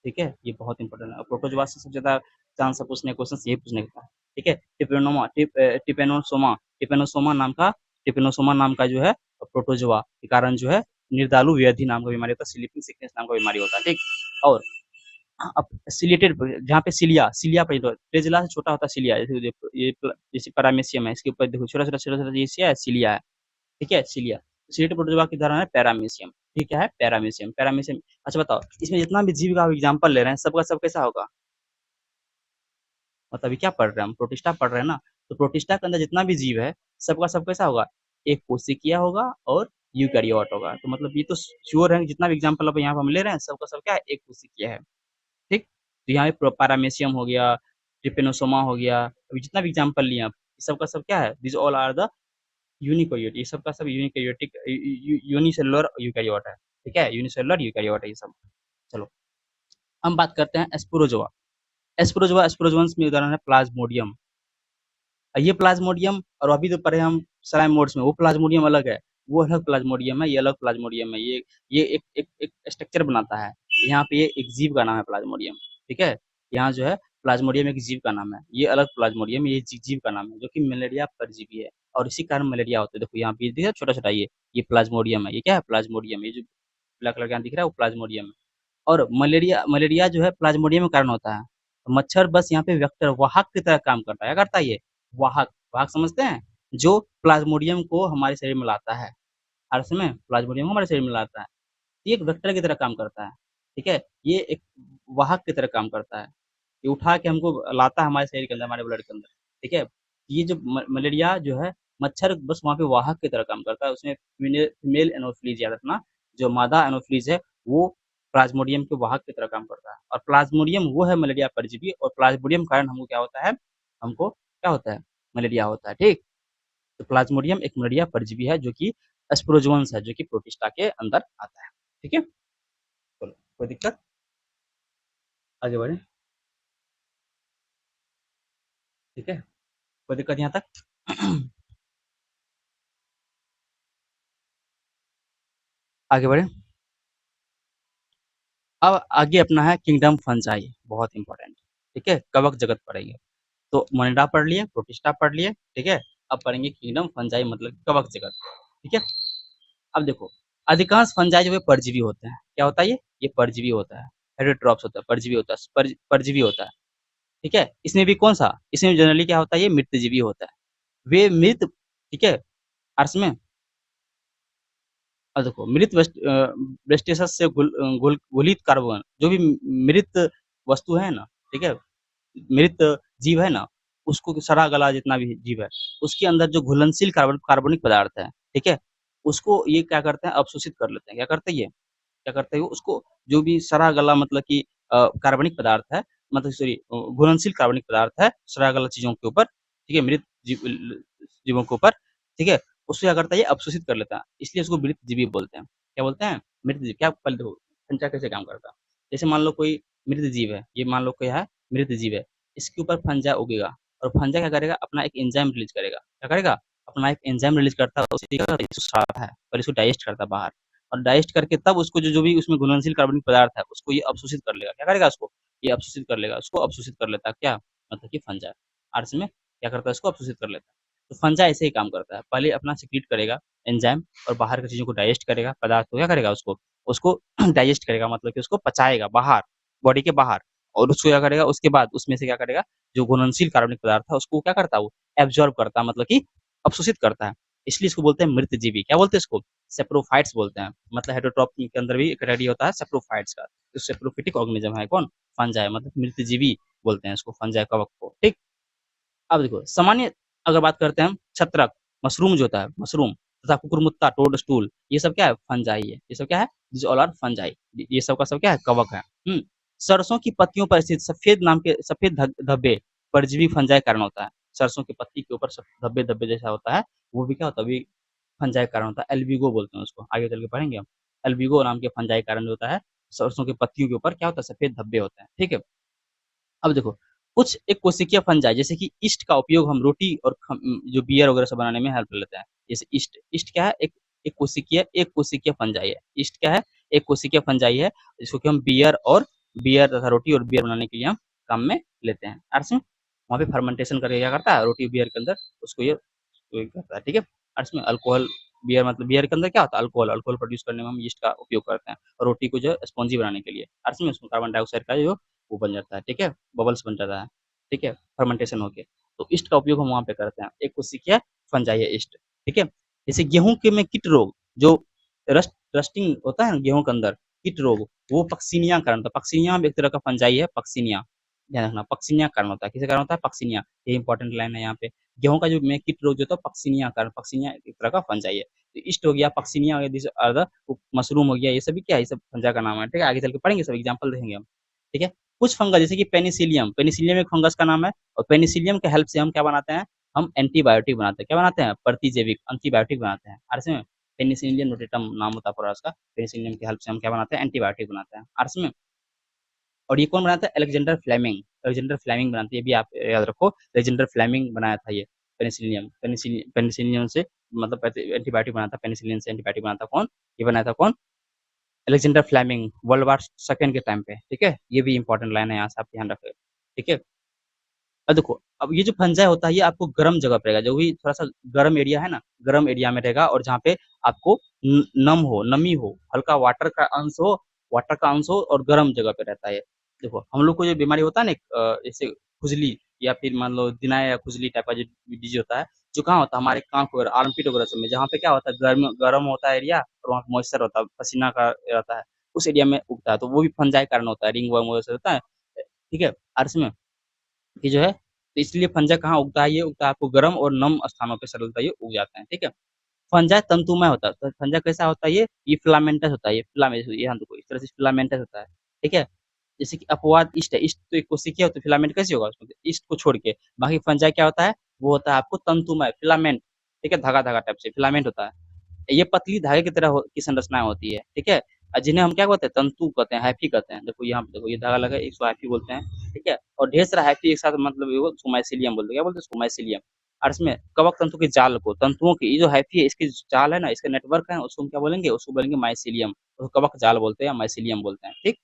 ठीक है? ये बहुत इंपॉर्टेंट है और प्रोटोज़ोआ से सबसे ज़्यादा चांस है पूछने क्वेश्चन यही पूछने का, ठीक है? टिपेनोसोमा नाम का जो है प्रोटोज़ोआ के कारण जो है निर्दालु व्याधि नाम का बीमारी होता है, स्लीपिंग सिकनेस नाम का बीमारी होता है, ठीक? और अब सिलेटेड जहाँ पे सिलिया पे फ्लैजेला से छोटा होता है सिलिया, जैसे पैरामीशियम है, इसके ऊपर देखो छोटा-छोटा ये क्या है सिलिया है, ठीक है? सिलिया। सिलेटेड प्रोटोज़ोआ की उदाहरण है पैरामीशियम, ठीक है? पैरामीशियम पैरामीशियम अच्छा बताओ, इसमें जितना भी जीव का आप एग्ज़ाम्पल ले रहे हैं, सबका सब कैसा होगा? मतलब अभी क्या पढ़ रहे हैं हम? प्रोटिस्टा पढ़ रहे हैं ना, तो प्रोटिस्टा के अंदर जितना भी जीव है, सबका सब कैसा होगा? एक कोशिकीय होगा और यूकेरियोट होगा। तो मतलब ये तो श्योर है जितना भी एग्ज़ाम्पल अब यहाँ पे हम ले रहे हैं, सबका सब क्या है? एक कोशिकीय है। ठीक? तो यहाँ पे पैरामीशियम हो गया, ट्रिपेनोसोमा हो गया, अभी जितना भी एग्ज़ाम्पल लिए आप, ये सब का सब क्या है? दीज़ ऑल आर द यूनिकैरियोट, ये सब का सब यूनिकैरियोटिक यूनिसेलुलर यूकेरियोट है, ठीक है? यूनिसेलुलर यूकेरियोट है ये सब। चलो, हम बात करते हैं स्पोरोज़ोआ। स्पोरोज़ोअन्स में उदाहरण है प्लाज़्मोडियम। ये प्लाज़्मोडियम और अभी जो पढ़े हम स्लाइमोइड्स में, वो प्लाज़्मोडियम अलग है, वो अलग प्लाज़्मोडियम है, ये अलग प्लाज़्मोडियम है। ये एक स्ट्रक्चर बनाता है। यहाँ पे ये एक जीव का नाम है प्लाज़्मोडियम, ठीक है? यहाँ जो है प्लाज़्मोडियम एक जीव का नाम है, ये अलग प्लाज़्मोडियम ये जीव का नाम है, जो कि मलेरिया परजीवी है और इसी कारण मलेरिया होता है। देखो यहाँ पे दिख छोटा-छोटा ये प्लाज़्मोडियम है, ये क्या है? प्लाज़्मोडियम, ये जो ब्लैक कलर का यहाँ दिख रहा है वो प्लाज़्मोडियम है। और मलेरिया मलेरिया जो है प्लाज़्मोडियम के कारण होता है। मच्छर बस यहाँ पे वेक्टर वाहक की तरह काम करता है। क्या करता है ये? वाहक, वाहक समझते हैं? जो प्लाज़्मोडियम को हमारे शरीर में लाता है। हर समय प्लाज़्मोडियम को हमारे शरीर में लाता है। ये एक वेक्टर की तरह काम करता है, ठीक है? ये एक वाहक की तरह काम करता है। ये उठा के हमको लाता है हमारे शरीर के अंदर, हमारे ब्लड के अंदर, ठीक है? ये जो मलेरिया जो है, मच्छर बस वहाँ पे वाहक की तरह काम करता है। उसमें फीमेल एनोफ्लीज याद रखना, जो मादा एनोफ्लीज है, वो प्लाज़्मोडियम के वाहक की तरह काम करता है और प्लाज़्मोडियम वो है मलेरिया परजीवी और प्लाज़्मोडियम के कारण हमको क्या होता है? हमको क्या होता है? मलेरिया होता है, ठीक? तो प्लाज़्मोडियम एक मलेरिया परजीवी है जो कि स्पोरोज़ोअन्स है, जो कि प्रोटिस्टा के अंदर आता है, ठीक है? चलो, कोई दिक्कत? आगे बढ़ें, ठीक है? कोई दिक्कत यहाँ तक? आगे बढ़ें। अब आगे अपना है किंगडम फंजाई, बहुत इंपॉर्टेंट, ठीक है? कवक जगत पढ़ेंगे। तो मोनिडा पढ़ लिए, प्रोटिस्टा पढ़ लिए, ठीक है? अब पढ़ेंगे किंगडम फंजाई मतलब कवक जगत, ठीक है? अब देखो, अधिकांश फंजाई जो है परजीवी होते हैं। क्या होता है ये? ये परजीवी होता है। हेटेरोट्रॉप्स होता है, परजीवी होता है, परजीवी होता है, ठीक है? इसमें भी कौन-सा? इसमें जनरली क्या होता है? ये मृतजीवी होता है। वे मृत, ठीक है? अर्स में अब देखो वेस्टेसस से घुलित कार्बन जो भी मृत वस्तु है ना, ठीक है? मृत जीव है ना, उसको सड़ा गला जितना भी जीव है, उसके अंदर जो घुलनशील कार्बनिक पदार्थ है, ठीक है? उसको ये क्या करते हैं अवशोषित कर लेते हैं। क्या करते हैं ये? क्या करते हैं वो उसको जो भी सड़ा गला मतलब कि कार्बनिक पदार्थ है मतलब सॉरी घुलनशील कार्बनिक पदार्थ है सड़ा गला चीज़ों के ऊपर, ठीक है? मृत जीवों के ऊपर, ठीक है? उसको क्या करता है ये अवशोषित कर लेता है, इसलिए उसको मृतजीवी बोलते हैं। क्या बोलते हैं? मृतजीव। क्या पहले देखो फंजा कैसे काम करता है? जैसे मान लो कोई मृत जीव है, ये मान लो क्या है? मृत जीव है, इसके ऊपर फंजा उगेगा और फंजा क्या करेगा? अपना एक एंजाइम रिलीज़ करेगा। क्या करेगा? अपना एक एंजाइम रिलीज़ करता है, उसी का इसको सड़ाता है और इसको डाइजेस्ट करता है बाहर और डाइजेस्ट करके तब उसको जो भी उसमें घुलनशील कार्बनिक पदार्थ है, उसको ये अवशोषित कर लेगा। क्या करेगा उसको? ये अवशोषित कर लेगा, उसको अवशोषित कर लेता है क्या? मतलब कि फंजा। अर्थ में क्या करता है? इसको अवशोषित कर लेता है। तो फंजा ऐसे ही काम करता है, पहले अपना सिक्रीट करेगा एंजाइम और बाहर की चीज़ों को डाइजेस्ट करेगा, पदार्थ को क्या करेगा उसको डाइजेस्ट करेगा मतलब कि उसको पचाएगा बाहर, बॉडी के बाहर और उसको क्या करेगा उसके बाद उसमें से क्या करेगा जो घुलनशील कार्बनिक पदार्थ है उसको क्या करता है वो एब्जॉर्ब करता है मतलब कि अवशोषित करता है। इसलिए इसको बोलते हैं मृतजीवी। क्या बोलते हैं इसको? सेप्रोफाइट्स बोलते हैं। मतलब हेटेरोट्रॉप के अंदर भी कैटेगरी होता है सेप्रोफाइट्स का। तो सेप्रोफिटिक ऑर्गेनिज्म है कौन? फंजाई मतलब मृतजीवी बोलते हैं इसको फंजाई कवक को। ठीक? अब देखो सामान्य अगर बात करते हैं हम छत्रक, मशरूम जो होता है मशरूम तथा कुकुरमुत्ता, टोडस्टूल ये सब क्या है? फंजाई है। ये सब क्या है? This all are fungi. ये सब का सब क्या है? कवक है। सरसों की पत्तियों पर स्थित सफेद नाम के सफेद धब्बे परजीवी फंजाई कारण होता है। सरसों की पत्ती के ऊपर धब्बे धब्बे जैसा होता है वो भी क्या होता है? अभी फंजाई कारण होता है। एल्बिगो बोलते हैं उसको। आगे चल के पढ़ेंगे हम। एल्बिगो नाम के फंजाई कारण जो होता है सरसों की पत्तियों के ऊपर क्या होता है? सफेद धब्बे होते हैं। ठीक है? अब देखो कुछ एक कोशिकीय फंजाई जैसे कि ईस्ट का उपयोग हम रोटी और जो बियर वगैरह सब बनाने में हेल्प लेते हैं। जैसे ईस्ट ईस्ट क्या है? एक कोशिकीय फंजाई है। ईस्ट क्या है? एक कोशिकीय फंजाई है जिसको कि हम बियर तथा रोटी और बियर बनाने के लिए हम काम में लेते हैं। अर्थ में वहाँ पे फर्मेंटेशन करके क्या करता है रोटी बियर के अंदर उसको ये करता है। ठीक है? अर्थ में अल्कोहल बियर मतलब बियर के अंदर क्या होता है? अल्कोहल अल्कोहल प्रोड्यूस करने में हम ईस्ट का उपयोग करते हैं और रोटी को जो है स्पॉन्जी बनाने के लिए अर्थ में उसमें कार्बन डाइऑक्साइड का जो वो बन जाता है। ठीक है? बबल्स बन जाता है। ठीक है? फर्मेंटेशन होके तो ईस्ट का उपयोग हम वहाँ पे करते हैं। एक कोशिकीय फंजाई है ईस्ट। ठीक है? जैसे गेहूं के में कीट रोग जो रस्टिंग होता है ना गेहूं के अंदर कीट रोग वो पक्सिनिया कारण होता है। पक्सिनिया एक तरह का फंजाई है। पक्सिनिया ध्यान रखना पक्सिनिया कारण होता है। किसके कारण होता है? पक्सिनिया। ये इंपॉर्टेंट लाइन है यहाँ पे। गेहूं का जो में कीट रोग जो होता है पक्सिनिया कारण पक्सिनिया एक तरह का फंजाई है। तो ईस्ट हो गया पक्सिनिया हो गया दिस अदर मशरूम हो गया ये सभी क्या है? ये सब फंजा का नाम है। ठीक है? आगे चल के पढ़ेंगे सब एग्जाम्पल देखेंगे हम। ठीक है? कुछ फंगस जैसे कि पेनिसिलियम पेनिसिलियम एक फंगस का नाम है और पेनिसिलियम के हेल्प से हम क्या बनाते हैं? हम एंटीबायोटिक बनाते हैं। क्या बनाते हैं? प्रतिजैविक एंटीबायोटिक बनाते हैं। आर्स में पेनिसिलियम नोटेटम नाम होता है पूरा उसका। पेनिसिलियम की हेल्प से हम क्या बनाते हैं? एंटीबायोटिक बनाते हैं। आर्स में और ये कौन बनाता है? Alexander Fleming. अलेक्जेंडर फ्लेमिंग बनाते हैं। ये भी आप याद रखो अलेक्जेंडर फ्लेमिंग बनाया था ये पेनिसिलियम पेनिसिलियम से मतलब एंटीबायोटिक बनाता पेनिसिलिन से एंटीबायोटिक बनाता कौन? ये बनाया था कौन? Alexander Fleming world war second के टाइम पे। ठीक है? ये भी इंपॉर्टेंट लाइन है यहाँ से आप ध्यान रखें। ठीक है? अब देखो अब ये जो फंजाई होता है ये आपको गर्म जगह पे रहेगा जो भी थोड़ा सा गर्म एरिया है ना गर्म एरिया में रहेगा और जहाँ पे आपको नम हो नमी हो हल्का वाटर का अंश हो और गर्म जगह पे रहता है। देखो हम लोग को जो बीमारी होता है ना जैसे खुजली या फिर मान लो दिनाय या खुजली टाइप का जो डिजीज होता है जो कहाँ होता है? हमारे कांख वगैरह आर्मपिट वगैरह सब में जहाँ पे क्या होता है गर्म गर्म होता है एरिया और वहाँ मॉइस्चर होता है पसीना का रहता है उस एरिया में उगता है तो वो भी फंजाई कारण होता है रिंग वर्म वगैरह से होता है। ठीक है? अर्स में ये जो है तो इसलिए फंजा कहाँ उगता है? ये उगता है आपको गर्म और नम स्थानों पे सरलता ये उग जाते हैं। ठीक है? फंजा तंतुमय होता है। तो फंजा कैसा होता है? ये फिलामेंटस होता है। ये फिलामेंट यहाँ देखो इस तरह से फिलामेंटस होता है। ठीक है? जैसे कि अपवाद ईस्ट है। ईस्ट तो एक कोशिकीय होता है फिलामेंट कैसे होगा उसमें? ईस्ट को छोड़ के बाकी फंजा क्या होता है? वो होता है आपको तंतुमय फिलामेंट। ठीक है? धागा धागा टाइप से फिलामेंट होता है। ये पतली धागे की तरह की संरचना होती है। ठीक है? जिन्हें हम क्या कहते हैं? तंतु कहते हैं हैफी कहते हैं। देखो यहाँ पे देखो ये धागा लगा है इसको हैफी बोलते हैं। ठीक है? और ढेर सारा हैफी एक साथ मतलब ये उसको माइसिलियम बोलते हैं। क्या बोलते हैं उसको? माइसिलियम। और इसमें कवक तंतु के जाल को तंतुओं की ये जो हैफी है इसके जाल है ना इसका नेटवर्क है उसको हम क्या बोलेंगे? उसको बोलेंगे माइसिलियम। उसको कवक जाल बोलते हैं या माइसिलियम बोलते हैं। ठीक?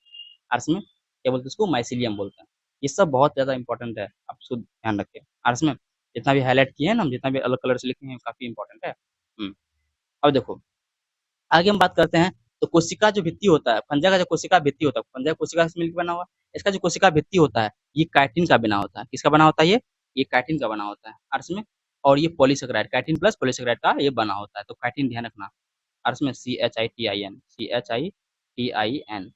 और इसमें क्या बोलते हैं? उसको माइसिलियम बोलते हैं। ये सब बहुत ज्यादा इंपॉर्टेंट है आप इसको ध्यान रखें। और इसमें जितना भी हाईलाइट किए हैं ना हम जितना भी अलग कलर से लिखे हैं काफी इंपॉर्टेंट है। अब देखो आगे हम बात करते हैं तो कोशिका जो भित्ति होता है फंजा का जो कोशिका भित्ति होता है फंजा कोशिका से मिलकर बना हुआ इसका जो कोशिका भित्ति होता है ये काइटिन का बना होता है। किसका बना होता है? ये काइटिन का बना होता है अर्स में। और ये पॉलीसेकेराइड काइटिन प्लस पॉलीसेकेराइड का ये बना होता है। तो काइटिन ध्यान रखना अर्स में CHITIN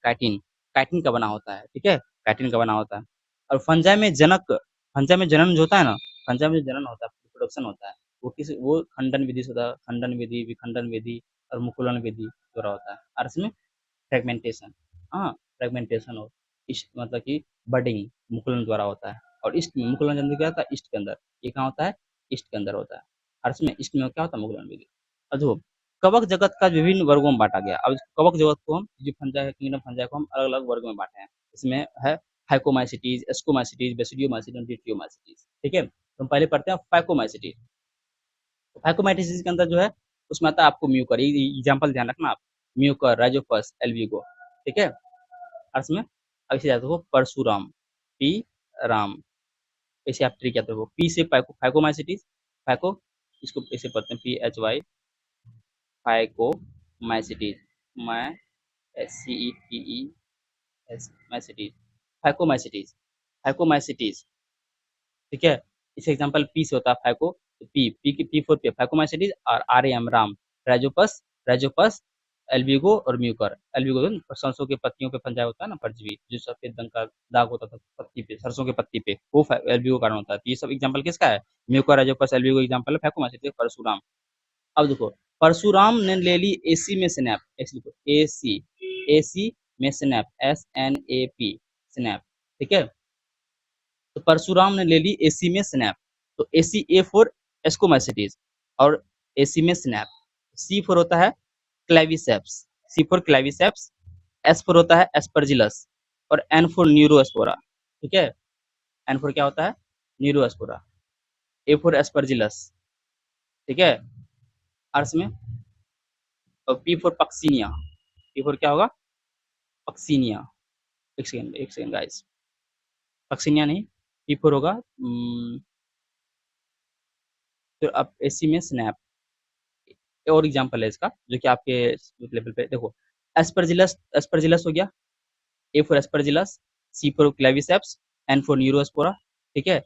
काइटिन काइटिन का बना होता है। ठीक है? काइटिन का बना होता है। और फंजा में जनन जो होता है ना फंजा में जो जनन होता है प्रोडक्शन होता है वो खंडन विधि से होता है। खंडन विधि विखंडन विधि और मुकुलन विधि द्वारा होता है। और इसमें फ्रेगमेंटेशन हाँ फ्रेगमेंटेशन हो इस मतलब कि बडिंग मुकुलन द्वारा होता है। और ईस्ट में मुकुलन जल्दी क्या होता है? ईस्ट के अंदर। ये कहाँ होता है? ईस्ट के अंदर होता है। और इसमें ईस्ट में क्या होता है? मुकुलन विधि। अब देखो कवक जगत का विभिन्न वर्गों में बांटा गया। अब कवक जगत को हम जो फंजा है किंगडम फंजा को हम अलग अलग वर्ग में बांटे हैं। इसमें है फाइकोमाइसिटीज एस्कोमाइसिटीज बेसिडियोमाइसिटीज डिट्रियोमाइसिटीज। ठीक है? तो हम पहले पढ़ते हैं फाइकोमाइसिटीज। फाइकोमाइसिटीज के अंदर जो है उसमें आता है आपको म्यूकर एग्जाम्पल ध्यान रखना आप म्यूकर राइजोपस एल्विगो। ठीक है? और इसमें अब इसे जाते हो परशुराम पी राम। ऐसे आप ट्री कहते हो पी से फाइकोमाइसिटीज फाइको इसको ऐसे पढ़ते हैं PHY, फाइकोमाइसिटीज, मैं SCETES मैसिटीज, फाइकोमाइसिटीज, फाइकोमाइसिटीज, ठीक है। इस एग्जांपल पी से होता है फाइको, तो पी की पी फॉर पे फाइकोमाइसिटीज, और RAM Ram, Rhizopus, Rhizopus, Albugo और म्यूकर। एल्बिगो तो सरसों के पत्तियों पे फंजाया होता है ना परजीवी, जो सफेद रंग का दाग होता था पत्ती पे, सरसों के पत्ती पे, वो एल्बिगो कारण होता है। तो ये सब एग्जांपल किसका है? म्यूकर, राइजोपस, एल्बिगो एग्जांपल है फाइकोमाइसिटीज, परशुराम। अब देखो, परशुराम ने ले ली एसी में स्नैप, ऐसे लिखो एसी, एसी में स्नैप, SNAP, स्नैप, ठीक है। तो परशुराम ने ले ली एसी में स्नैप, तो एसी ए फॉर एस्कोमाइसिटीज, और एसी में स्नैप। सी फॉर होता है claviceps, C for claviceps, S for होता है एस्परजिलस, और एन फॉर न्यूरोस्पोरा, ठीक है। एन फॉर क्या होता है? न्यूरोस्पोरा। ए फॉर एस्परजिलस, ठीक है, अर्स में। और P for Puccinia, P for क्या होगा? पक्सीनिया। एक सेकंड गाइस, पक्सीनिया नहीं, पी फॉर होगा फिर अब एसी में स्नैप। और एग्जांपल है इसका जो कि आपके लेवल पे देखो, एस्परजिलस, एस्परजिलस हो गया, A for aspergillus, C for claviceps, N for neurospora, ठीक है।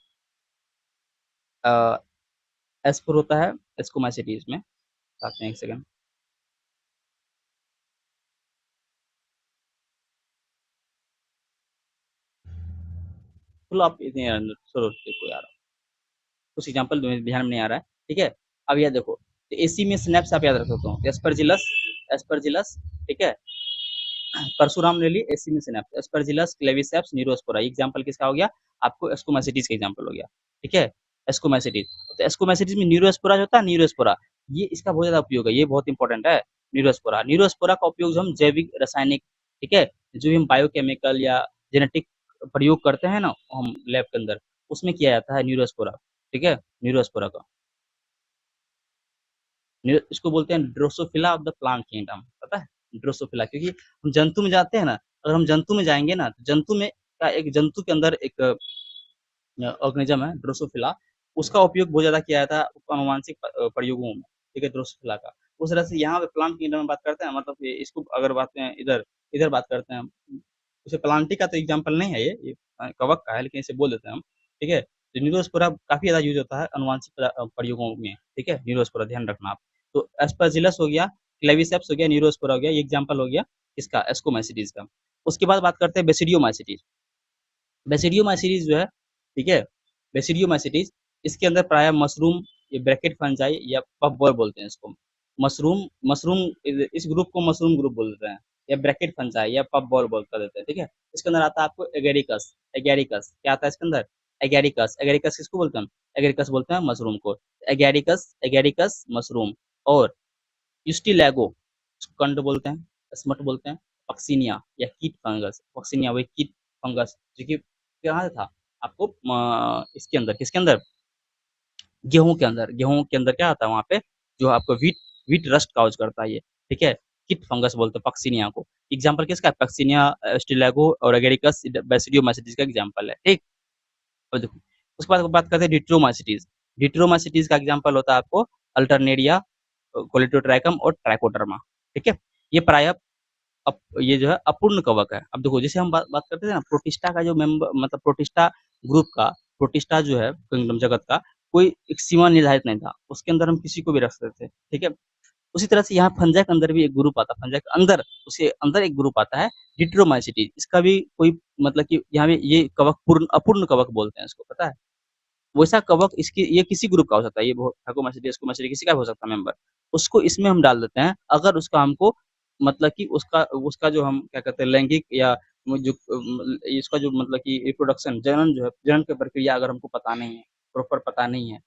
एस फॉर होता है एस्कोमाइसिटीज में, साथ में एक सेकंड, चलो आप इतने छोड़ो, देखो यार कुछ एग्जांपल ध्यान में नहीं आ रहा है, ठीक है। अब यह देखो, तो एसी में स्नैप्स आप याद रख सकते हो, एस्परजिलस, एस्परजिलस, ठीक है। परशुराम ने ली एसी में synapse, Aspergillus, Claviceps, Neurospora. Example किसका हो गया? आपको एस्कोमाइसिटीज का एग्जांपल हो गया, ठीक है। एस्कोमाइसिटीज, तो एस्कोमाइसिटीज में न्यूरोस्पोरा जो होता है, न्यूरोस्पोरा, ये इसका बहुत ज्यादा उपयोग है, ये बहुत इंपॉर्टेंट है। न्यूरोस्पोरा, न्यूरोस्पोरा का उपयोग जो हम जैविक रासायनिक, ठीक है, जो भी हम बायोकेमिकल या जेनेटिक प्रयोग करते हैं ना हम लैब के अंदर, उसमें किया जाता है न्यूरोस्पोरा, ठीक है। न्यूरोस्पोरा का इसको बोलते हैं Drosophila of the plant kingdom, पता है? ड्रोसोफिला, क्योंकि हम जंतु में जाते हैं ना, अगर हम जंतु में जाएंगे ना, तो जंतु में का एक जंतु के अंदर एक ऑर्गेनिज्म है ड्रोसोफिला, उसका उपयोग बहुत ज्यादा किया जाता है अनुवांशिक प्रयोगों में, ठीक है, ड्रोसोफिला का। उस तरह से यहाँ पे प्लांट किंगडम में बात करते हैं, मतलब इसको अगर बात इधर इधर बात करते हैं, उसे प्लांटी का तो एग्जाम्पल नहीं है, ये कवक का है, लेकिन इसे बोल देते हैं हम, ठीक है। तो न्यूरोस्पोरा काफी ज्यादा यूज होता है अनुवांशिक प्रयोगों में, ठीक है, न्यूरोस्पोरा ध्यान रखना आप। तो एस्परजिलस हो गया, क्लेविसेप्स हो गया, न्यूरोस्पोरा हो गया, ये एग्जाम्पल हो गया इसका एस्कोमाइसिटीज का। उसके बाद बात करते हैं बेसिडियोमाइसिटीज। बेसिडियोमाइसिटीज जो है, ठीक है, बेसिडियोमाइसिटीज, इसके अंदर प्राय मशरूम, ये ब्रैकेट फंजाई या पफबॉल बोलते हैं इसको, मशरूम, मशरूम, इस ग्रुप को मशरूम ग्रुप बोल देते हैं, या ब्रैकेट फंजाई या पफबॉल बोल कर देते हैं, ठीक है। इसके अंदर आता है आपको एगेरिकस, एगेरिकस क्या आता है इसके अंदर? एगेरिकस, एगेरिकस किसको बोलते हैं? एगेरिकस बोलते हैं मशरूम को, एगेरिकस, एगेरिकस मशरूम। और यूस्टिलैगो, कंड बोलते हैं, स्मट बोलते हैं, पक्सिनिया या कीट फंगस, पक्सिनिया वही कीट फंगस, जो कि कहाँ था आपको इसके अंदर, किसके अंदर? गेहूं के अंदर, गेहूं के अंदर क्या आता है वहाँ पे, जो आपको व्हीट, व्हीट रस्ट काउज करता है ये, ठीक है। कीट फंगस बोलते हैं पक्सिनिया को। एग्जाम्पल किसका है? पक्सिनिया, स्टिलैगो और एगेरिकस बेसिडियोमाइसिटीज का एग्जाम्पल है, ठीक। और देखो, उसके बाद बात करते हैं डिट्रोमाइसिटीज। डिट्रोमाइसिटीज का एग्जाम्पल होता है आपको अल्टरनेरिया, कोलेटोट्राइकम और ट्राइकोडर्मा, ठीक है। ये प्राय ये जो है अपूर्ण कवक है। अब देखो, जैसे हम बात करते थे ना प्रोटिस्टा का जो मेंबर, मतलब प्रोटिस्टा ग्रुप का, प्रोटिस्टा जो है किंगडम जगत का, कोई एक सीमा निर्धारित नहीं था, उसके अंदर हम किसी को भी रख सकते थे, ठीक है। उसी तरह से यहाँ फंजा के अंदर भी एक ग्रुप आता है, फंजा के अंदर, उसके अंदर एक ग्रुप आता है डिट्रोमाइसिटीज, इसका भी कोई मतलब कि यहाँ पे ये कवक पूर्ण अपूर्ण कवक बोलते हैं इसको, पता है? वैसा कवक इसकी, ये किसी ग्रुप का हो सकता है, ये ठाकुर मछली किसी का भी हो सकता है मेंबर, उसको इसमें हम डाल देते हैं अगर उसका हमको मतलब कि उसका उसका जो हम क्या कहते हैं लैंगिक या जो इसका जो मतलब कि रिप्रोडक्शन, जनन जो है, जनन की प्रक्रिया अगर हमको पता नहीं है, प्रॉपर पता नहीं है,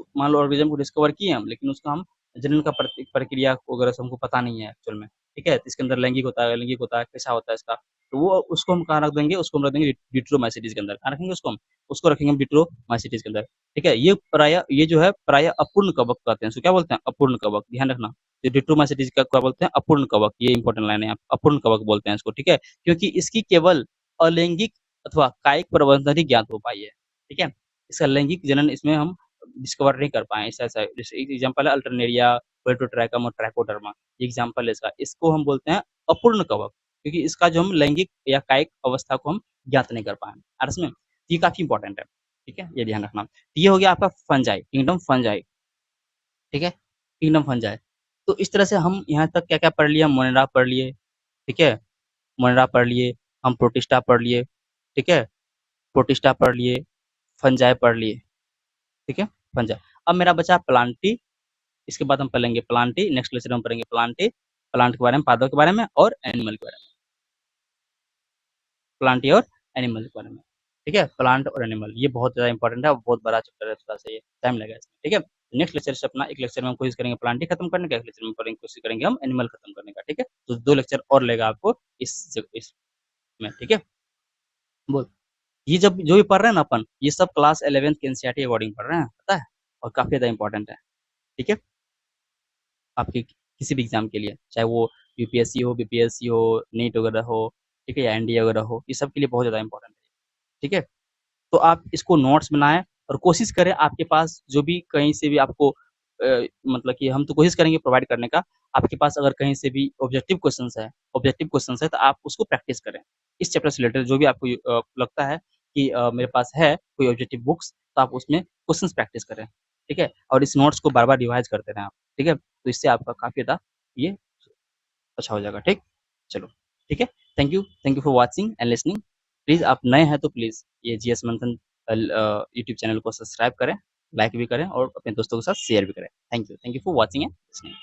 तो मान लो ऑर्गेनिज्म को डिस्कवर किए हम, लेकिन उसका हम जनन का प्रक्रिया वगैरह से हमको पता नहीं है एक्चुअल में, ठीक है। तो इसके अंदर लैंगिक होता है, लैंगिक होता है, कैसा होता है इसका, तो वो उसको हम कहाँ रख देंगे? उसको हम रख देंगे डिट्रोमाइसिटीज के अंदर। कहाँ रखेंगे उसको हम? उसको रखेंगे हम डिट्रोमाइसिटीज के अंदर, ठीक है। ये जो है प्राय अपूर्ण कवक कहते हैं, इसको क्या बोलते हैं? अपूर्ण कवक, ध्यान रखना। जो डिट्रोमाइसिटीज का क्या बोलते हैं? अपूर्ण कवक, ये इंपॉर्टेंट लाइन है, अपूर्ण कवक बोलते हैं इसको, ठीक है, क्योंकि इसकी केवल अलैंगिक अथवा कायिक प्रबंधन ही ज्ञात हो पाई है, ठीक है। इसका लैंगिक जनन इसमें हम डिस्कवर नहीं कर पाए, ऐसा-ऐसा जैसे एक एग्ज़ाम्पल है अल्टरनेरिया, पोएटोट्रैकम और ट्राइकोडर्मा, ये एग्ज़ाम्पल है इसका। इसको हम बोलते हैं अपूर्ण कवक, क्योंकि इसका जो हम लैंगिक या कायिक अवस्था को हम ज्ञात नहीं कर पाए हैं। आ रहा समझ में? ये काफ़ी इम्पोर्टेंट है, ठीक है? ये ध्यान रखना। तो ये हो गया आपका फंजाई, किंगडम फंजाई, ठीक है? Kingdom fungi. तो इस तरह से हम यहाँ तक क्या-क्या पढ़ लिया, मोनेरा पढ़ लिए, ठीक है? मोनेरा पढ़ लिए, हम प्रोटिस्टा पढ़ लिए, ठीक है? प्रोटिस्टा पढ़ लिए, फंजाई पढ़ लिए, ठीक है? फंजाई। अब मेरा बचा प्लांटी, इसके बाद हम पढ़ेंगे प्लांटी, नेक्स्ट लेक्चर में हम पढ़ेंगे प्लांटी, प्लांट के बारे में, पादप के बारे में और एनिमल के बारे में। प्लांटी और एनिमल के बारे में, ठीक है? प्लांट और एनिमल ये बहुत ज़्यादा इंपॉर्टेंट है और बहुत बड़ा चैप्टर है, थोड़ा सा ये टाइम लगेगा इसमें, ठीक है? नेक्स्ट लेक्चर से अपना एक लेक्चर में हम कोशिश करेंगे प्लांटी खत्म करने का, एक लेक्चर में पढ़ेंगे कोशिश करेंगे हम एनिमल खत्म करने का, ठीक है? तो 2 लेक्चर और लेगा आपको इसमें, ठीक है? बोल ये जब जो भी पढ़ रहे हैं ना अपन, ये सब क्लास 11th के एनसीईआरटी अकॉर्डिंग पढ़ रहे हैं, पता है? और काफ़ी ज़्यादा इंपॉर्टेंट है, ठीक है? आपके किसी भी एग्ज़ाम के लिए, चाहे वो यूपीएससी हो, बीपीएससी हो, नीट वगैरह हो, ठीक है? या एनडीए वगैरह हो, ये सब के लिए बहुत ज़्यादा इंपॉर्टेंट है, ठीक है? तो आप इसको नोट्स बनाएँ और कोशिश करें आपके पास जो भी कहीं से भी आपको मतलब कि हम तो कोशिश करेंगे प्रोवाइड करने का, आपके पास अगर कहीं से भी ऑब्जेक्टिव क्वेश्चन्स है तो आप उसको प्रैक्टिस करें। इस चैप्टर से रिलेटेड जो भी आपको लगता है कि मेरे पास है कोई ऑब्जेक्टिव बुक्स तो आप उसमें क्वेश्चन्स प्रैक्टिस करें, ठीक है? और इस नोट्स को बार-बार रिवाइज़ करते रहें आप, ठीक है? तो इससे आपका काफ़ी ज़्यादा ये अच्छा हो जाएगा, ठीक? चलो, ठीक है? Thank you for watching and listening. Please आप नए हैं तो प्लीज़ ये जीएस मंथन यूट्यूब चैनल को सब्सक्राइब करें, लाइक भी करें और अपने दोस्तों के साथ शेयर भी करें। Thank you for watching and listening.